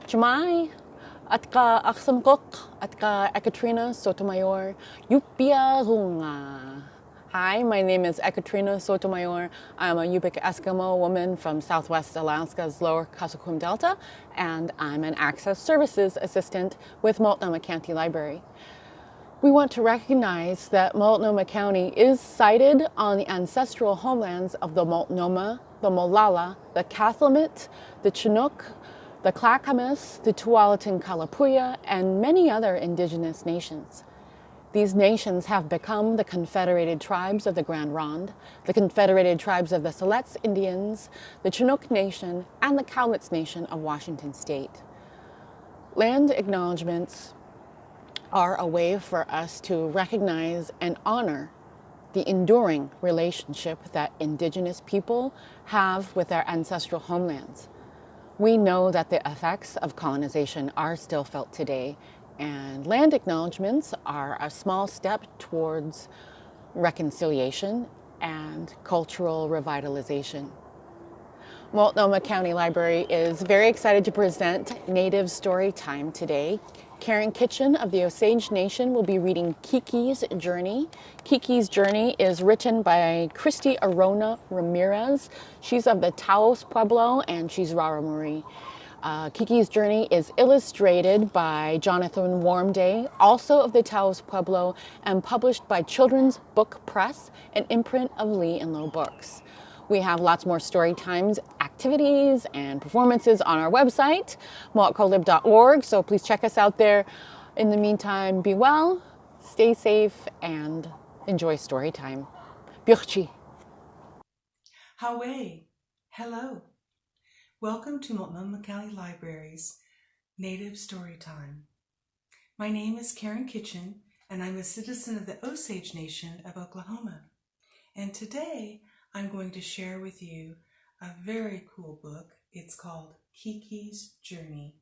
Jemai, Atka Aksamkok, Atka Ekaterina Sotomayor, Yupia Runga. Hi, my name is Ekaterina Sotomayor. I'm a Yupik Eskimo woman from Southwest Alaska's Lower Kuskokwim Delta, and I'm an Access Services Assistant with Multnomah County Library. We want to recognize that Multnomah County is sited on the ancestral homelands of the Multnomah, the Molalla, the Cathlamet, the Chinook, the Clackamas, the Tualatin Kalapuya, and many other indigenous nations. These nations have become the Confederated Tribes of the Grand Ronde, the Confederated Tribes of the Siletz Indians, the Chinook Nation, and the Cowlitz Nation of Washington State. Land acknowledgements are a way for us to recognize and honor the enduring relationship that Indigenous people have with their ancestral homelands. We know that the effects of colonization are still felt today, and land acknowledgements are a small step towards reconciliation and cultural revitalization. Multnomah County Library is very excited to present Native Story Time today. Karen Kitchen of the Osage Nation will be reading Kiki's Journey. Kiki's Journey is written by Christy Arona Ramirez. She's of the Taos Pueblo and she's Raramuri. Kiki's Journey is illustrated by Jonathan Warmday, also of the Taos Pueblo, and published by Children's Book Press, an imprint of Lee and Low Books. We have lots more story times, activities, and performances on our website, moatkolib.org, so please check us out there. In the meantime, be well, stay safe, and enjoy story time. Birchi. Hawaii, hello. Welcome to Multnomah County Library's Native Storytime. My name is Karen Kitchen, and I'm a citizen of the Osage Nation of Oklahoma. And today, I'm going to share with you a very cool book. It's called Kiki's Journey.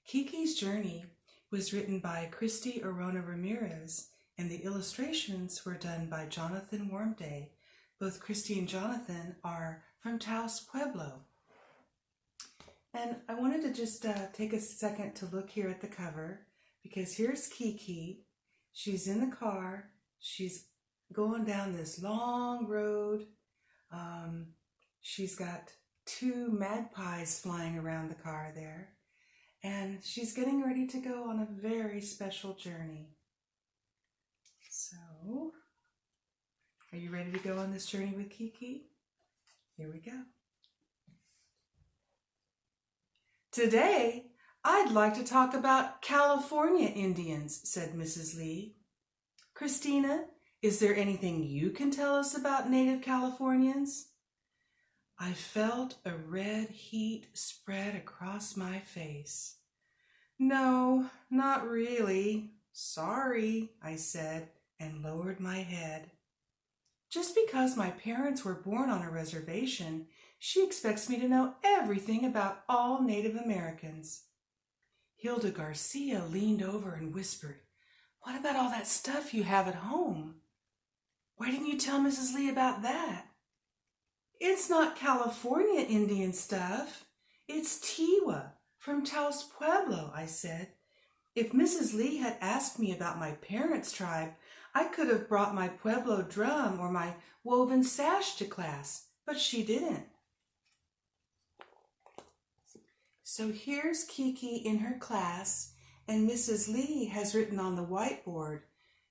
Kiki's Journey was written by Christy Arona Ramirez, and the illustrations were done by Jonathan Warmday. Both Christy and Jonathan are from Taos Pueblo. And I wanted to just take a second to look here at the cover, because here's Kiki. She's in the car. She's going down this long road. She's got two magpies flying around the car there. And she's getting ready to go on a very special journey. So, are you ready to go on this journey with Kiki? Here we go. Today, I'd like to talk about California Indians, said Mrs. Lee. Christina, is there anything you can tell us about Native Californians? I felt a red heat spread across my face. No, not really. Sorry, I said, and lowered my head. Just because my parents were born on a reservation, she expects me to know everything about all Native Americans. Hilda Garcia leaned over and whispered, "What about all that stuff you have at home? Why didn't you tell Mrs. Lee about that?" "It's not California Indian stuff. It's Tewa from Taos Pueblo," I said. If Mrs. Lee had asked me about my parents' tribe, I could have brought my Pueblo drum or my woven sash to class, but she didn't. So here's Kiki in her class, and Mrs. Lee has written on the whiteboard.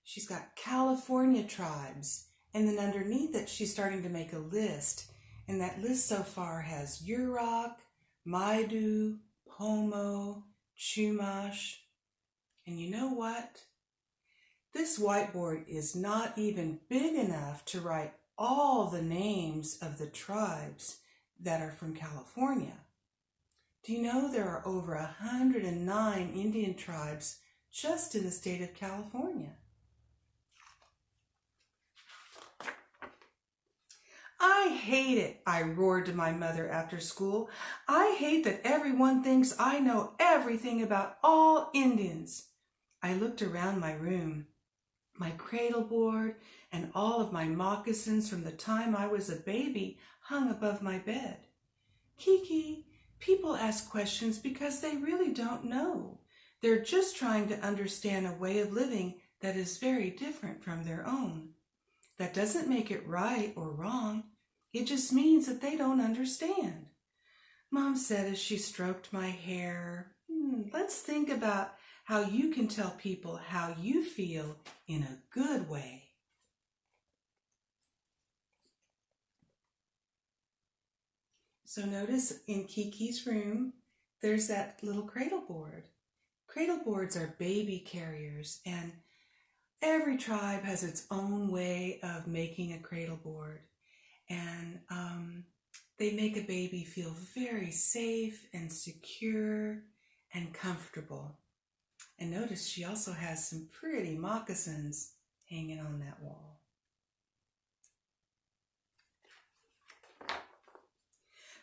She's got California tribes, and then underneath it, she's starting to make a list. And that list so far has Yurok, Maidu, Pomo, Chumash. And you know what? This whiteboard is not even big enough to write all the names of the tribes that are from California. Do you know there are over 109 Indian tribes just in the state of California? I hate it, I roared to my mother after school. I hate that everyone thinks I know everything about all Indians. I looked around my room. My cradle board and all of my moccasins from the time I was a baby hung above my bed. Kiki, people ask questions because they really don't know. They're just trying to understand a way of living that is very different from their own. That doesn't make it right or wrong. It just means that they don't understand. Mom said as she stroked my hair, let's think about how you can tell people how you feel in a good way. So notice in Kiki's room, there's that little cradle board. Cradle boards are baby carriers, and every tribe has its own way of making a cradle board. And they make a baby feel very safe and secure and comfortable. And notice she also has some pretty moccasins hanging on that wall.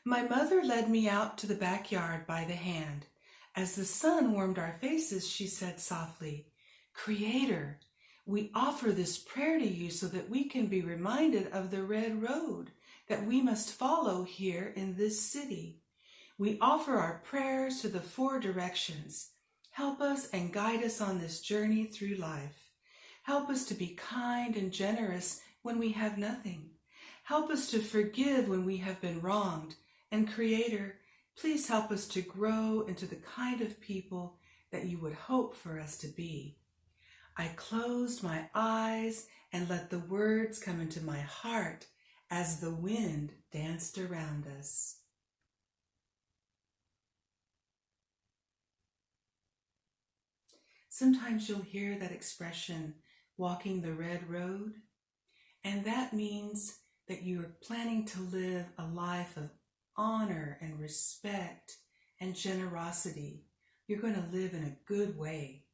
My mother led me out to the backyard by the hand. As the sun warmed our faces, she said softly, "Creator, we offer this prayer to you so that we can be reminded of the red road that we must follow here in this city. We offer our prayers to the 4 directions. Help us and guide us on this journey through life. Help us to be kind and generous when we have nothing. Help us to forgive when we have been wronged. And Creator, please help us to grow into the kind of people that you would hope for us to be." I closed my eyes and let the words come into my heart as the wind danced around us. Sometimes you'll hear that expression, walking the red road, and that means that you're planning to live a life of honor and respect and generosity. You're going to live in a good way.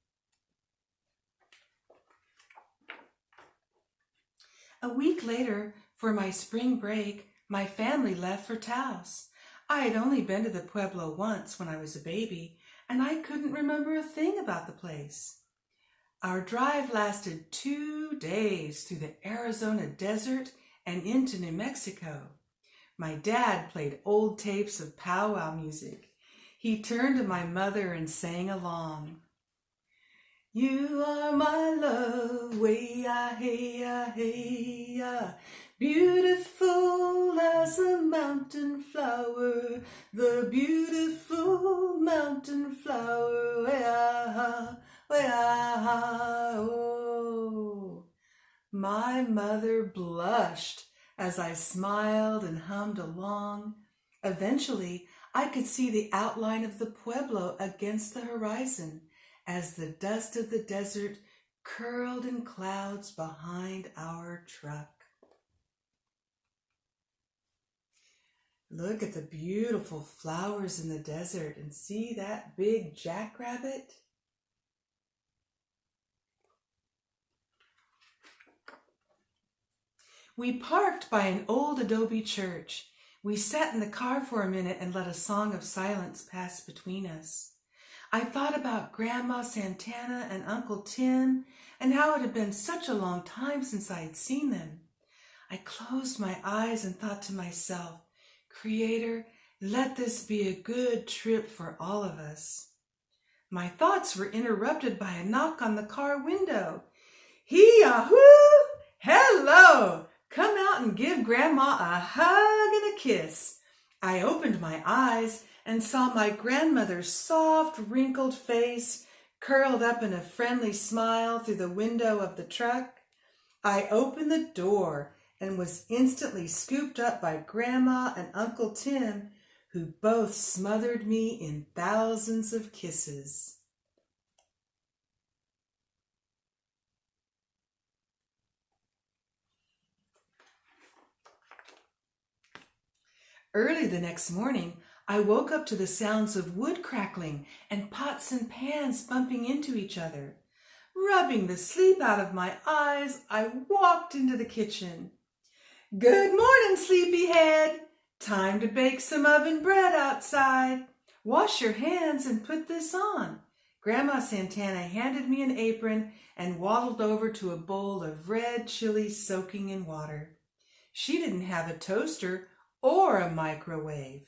A week later, for my spring break, my family left for Taos. I had only been to the Pueblo once when I was a baby, and I couldn't remember a thing about the place. Our drive lasted 2 days through the Arizona desert and into New Mexico. My dad played old tapes of powwow music. He turned to my mother and sang along. "You are my love, way-ya, hey-ya, hey-ya, beautiful as a mountain flower, the beautiful mountain flower, way-ya, way-ya, oh." My mother blushed as I smiled and hummed along. Eventually, I could see the outline of the Pueblo against the horizon as the dust of the desert curled in clouds behind our truck. Look at the beautiful flowers in the desert and see that big jackrabbit? We parked by an old adobe church. We sat in the car for a minute and let a song of silence pass between us. I thought about Grandma Santana and Uncle Tim and how it had been such a long time since I had seen them. I closed my eyes and thought to myself, "Creator, let this be a good trip for all of us." My thoughts were interrupted by a knock on the car window. "Hee-yahoo! Hello! Come out and give Grandma a hug and a kiss." I opened my eyes and saw my grandmother's soft, wrinkled face curled up in a friendly smile through the window of the truck. I opened the door and was instantly scooped up by Grandma and Uncle Tim, who both smothered me in thousands of kisses. Early the next morning, I woke up to the sounds of wood crackling and pots and pans bumping into each other. Rubbing the sleep out of my eyes, I walked into the kitchen. "Good morning, sleepyhead. Time to bake some oven bread outside. Wash your hands and put this on," Grandma Santana handed me an apron and waddled over to a bowl of red chili soaking in water. She didn't have a toaster or a microwave.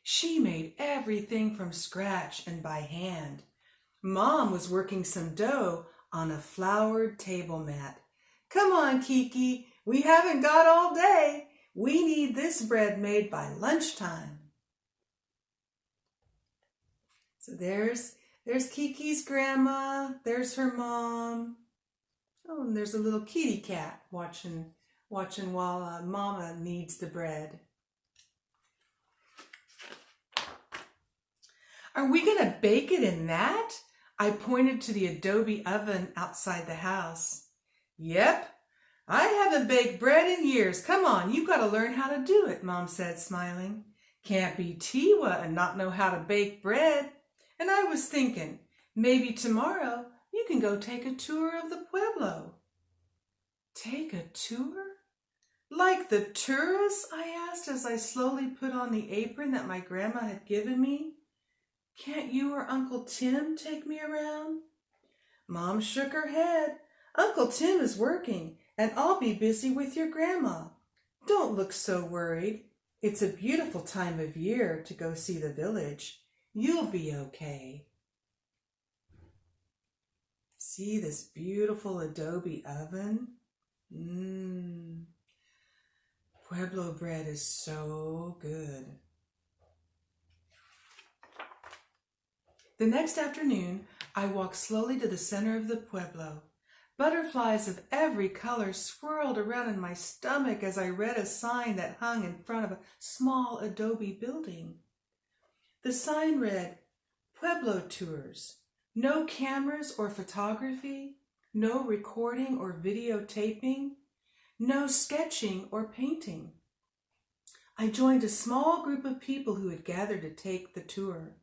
She made everything from scratch and by hand. Mom was working some dough on a flowered table mat. Come on, Kiki, we haven't got all day. We need this bread made by lunchtime. So there's Kiki's grandma, there's her mom. Oh, and there's a little kitty cat watching while Mama kneads the bread. Are we going to bake it in that? I pointed to the adobe oven outside the house. Yep, I haven't baked bread in years. Come on, you've got to learn how to do it, Mom said, smiling. Can't be Tewa and not know how to bake bread. And I was thinking, maybe tomorrow you can go take a tour of the pueblo. Take a tour? Like the tourists? I asked as I slowly put on the apron that my grandma had given me. Can't you or Uncle Tim take me around? Mom shook her head. Uncle Tim is working, and I'll be busy with your grandma. Don't look so worried. It's a beautiful time of year to go see the village. You'll be okay. See this beautiful adobe oven? Pueblo bread is so good. The next afternoon, I walked slowly to the center of the pueblo. Butterflies of every color swirled around in my stomach as I read a sign that hung in front of a small adobe building. The sign read, Pueblo Tours. No cameras or photography, no recording or videotaping, no sketching or painting. I joined a small group of people who had gathered to take the tour.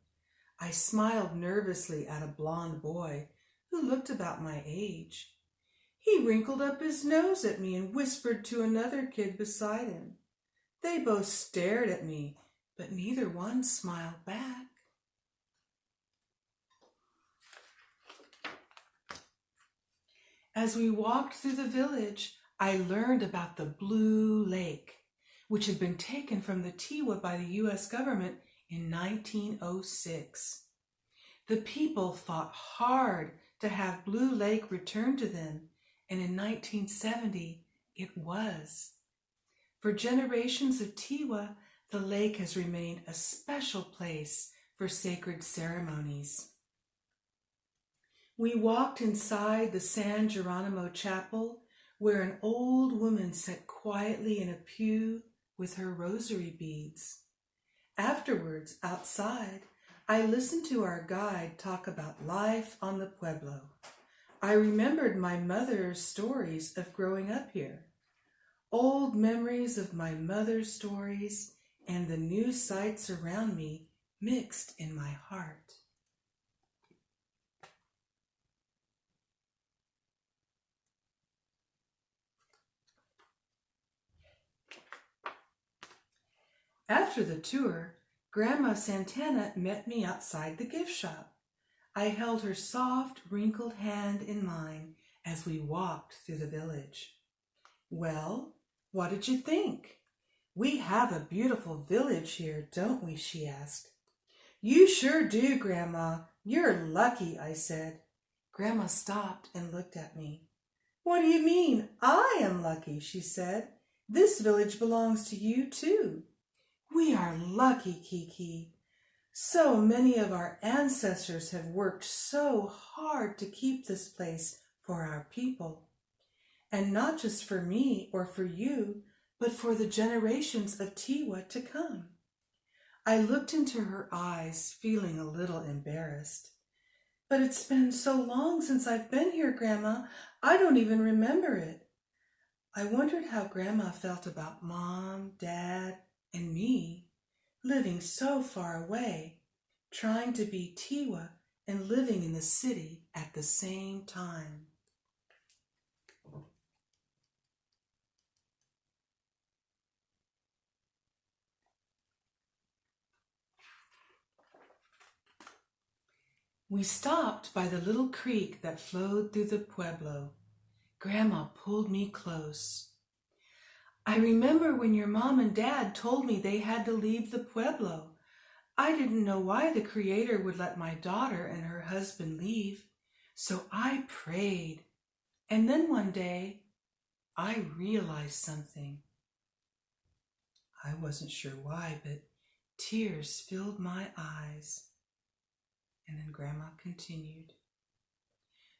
I smiled nervously at a blond boy who looked about my age. He wrinkled up his nose at me and whispered to another kid beside him. They both stared at me, but neither one smiled back. As we walked through the village, I learned about the Blue Lake, which had been taken from the Tewa by the U.S. government in 1906. The people fought hard to have Blue Lake returned to them, and in 1970 it was. For generations of Tewa, the lake has remained a special place for sacred ceremonies. We walked inside the San Geronimo Chapel, where an old woman sat quietly in a pew with her rosary beads. Afterwards, outside, I listened to our guide talk about life on the pueblo. I remembered my mother's stories of growing up here. Old memories of my mother's stories and the new sights around me mixed in my heart. After the tour, Grandma Santana met me outside the gift shop. I held her soft, wrinkled hand in mine as we walked through the village. Well, what did you think? We have a beautiful village here, don't we? She asked. You sure do, Grandma. You're lucky, I said. Grandma stopped and looked at me. What do you mean? I am lucky, she said. This village belongs to you too. We are lucky, Kiki. So many of our ancestors have worked so hard to keep this place for our people. And not just for me or for you, but for the generations of Tewa to come. I looked into her eyes, feeling a little embarrassed. But it's been so long since I've been here, Grandma, I don't even remember it. I wondered how Grandma felt about Mom, Dad, and me, living so far away, trying to be Tewa and living in the city at the same time. We stopped by the little creek that flowed through the pueblo. Grandma pulled me close. I remember when your mom and dad told me they had to leave the pueblo. I didn't know why the Creator would let my daughter and her husband leave, so I prayed. And then one day, I realized something. I wasn't sure why, but tears filled my eyes. And then Grandma continued.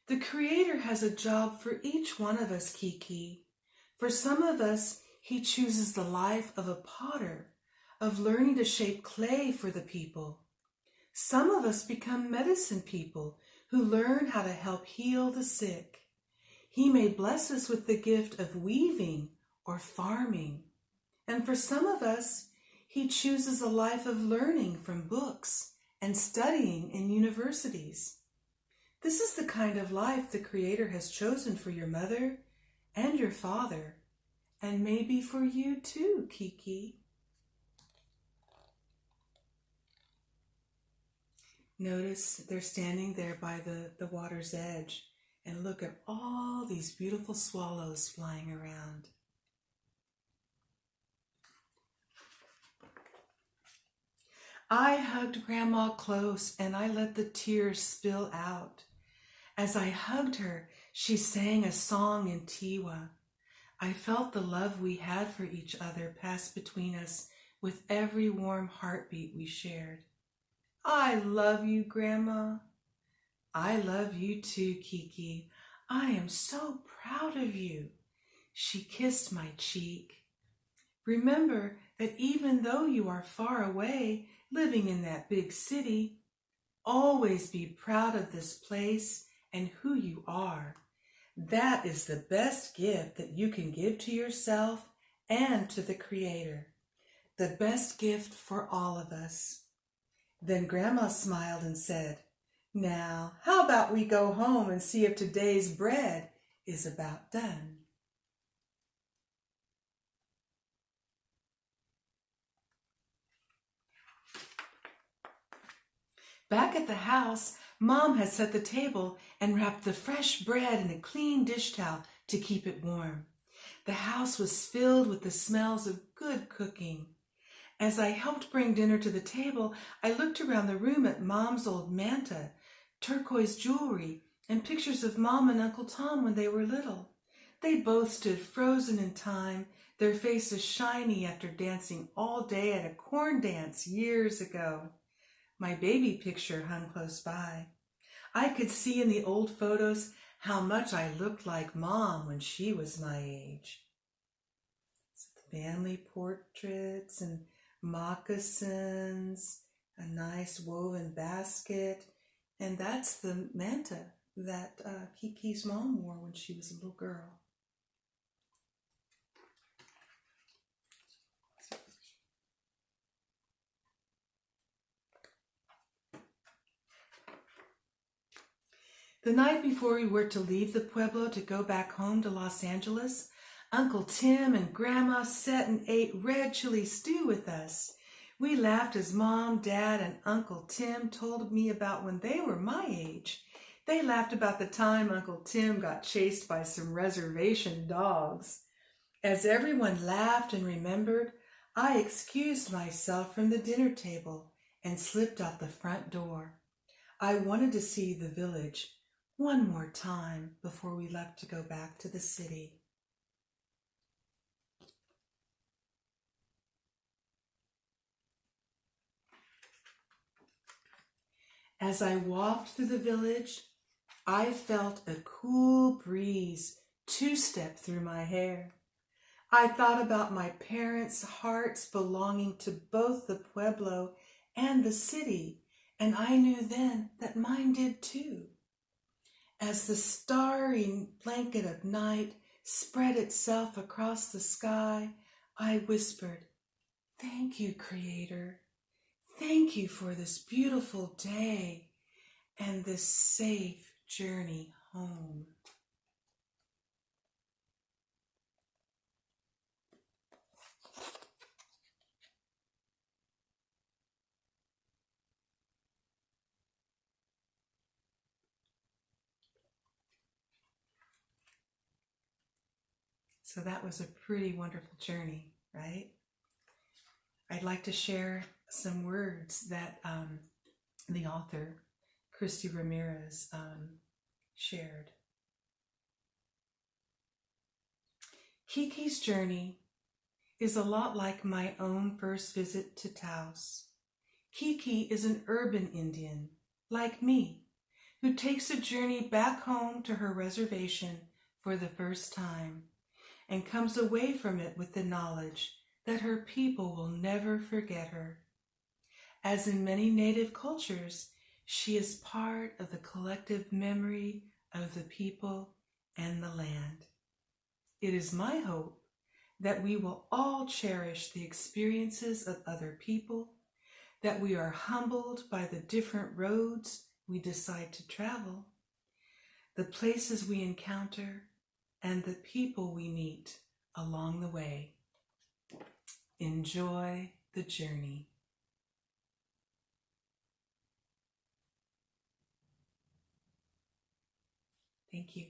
The Creator has a job for each one of us, Kiki. For some of us, He chooses the life of a potter, of learning to shape clay for the people. Some of us become medicine people who learn how to help heal the sick. He may bless us with the gift of weaving or farming. And for some of us, He chooses a life of learning from books and studying in universities. This is the kind of life the Creator has chosen for your mother and your father, and maybe for you too, Kiki. Notice they're standing there by the water's edge, and look at all these beautiful swallows flying around. I hugged Grandma close and I let the tears spill out. As I hugged her, she sang a song in Tiwa. I felt the love we had for each other pass between us with every warm heartbeat we shared. I love you, Grandma. I love you too, Kiki. I am so proud of you. She kissed my cheek. Remember that even though you are far away, living in that big city, always be proud of this place and who you are. That is the best gift that you can give to yourself and to the Creator. The best gift for all of us. Then Grandma smiled and said, "Now, how about we go home and see if today's bread is about done?" Back at the house, Mom had set the table and wrapped the fresh bread in a clean dish towel to keep it warm. The house was filled with the smells of good cooking. As I helped bring dinner to the table, I looked around the room at Mom's old manta, turquoise jewelry, and pictures of Mom and Uncle Tom when they were little. They both stood frozen in time, their faces shiny after dancing all day at a corn dance years ago. My baby picture hung close by. I could see in the old photos how much I looked like Mom when she was my age. Family portraits and moccasins, a nice woven basket, and that's the manta that Kiki's mom wore when she was a little girl. The night before we were to leave the Pueblo to go back home to Los Angeles, Uncle Tim and Grandma sat and ate red chili stew with us. We laughed as Mom, Dad, and Uncle Tim told me about when they were my age. They laughed about the time Uncle Tim got chased by some reservation dogs. As everyone laughed and remembered, I excused myself from the dinner table and slipped out the front door. I wanted to see the village one more time before we left to go back to the city. As I walked through the village, I felt a cool breeze two-step through my hair. I thought about my parents' hearts belonging to both the Pueblo and the city, and I knew then that mine did too. As the starry blanket of night spread itself across the sky, I whispered, "Thank you, Creator. Thank you for this beautiful day and this safe journey home." So that was a pretty wonderful journey, right? I'd like to share some words that the author, Christy Ramirez, shared. Kiki's journey is a lot like my own first visit to Taos. Kiki is an urban Indian, like me, who takes a journey back home to her reservation for the first time and comes away from it with the knowledge that her people will never forget her. As in many Native cultures, she is part of the collective memory of the people and the land. It is my hope that we will all cherish the experiences of other people, that we are humbled by the different roads we decide to travel, the places we encounter, and the people we meet along the way. Enjoy the journey. Thank you.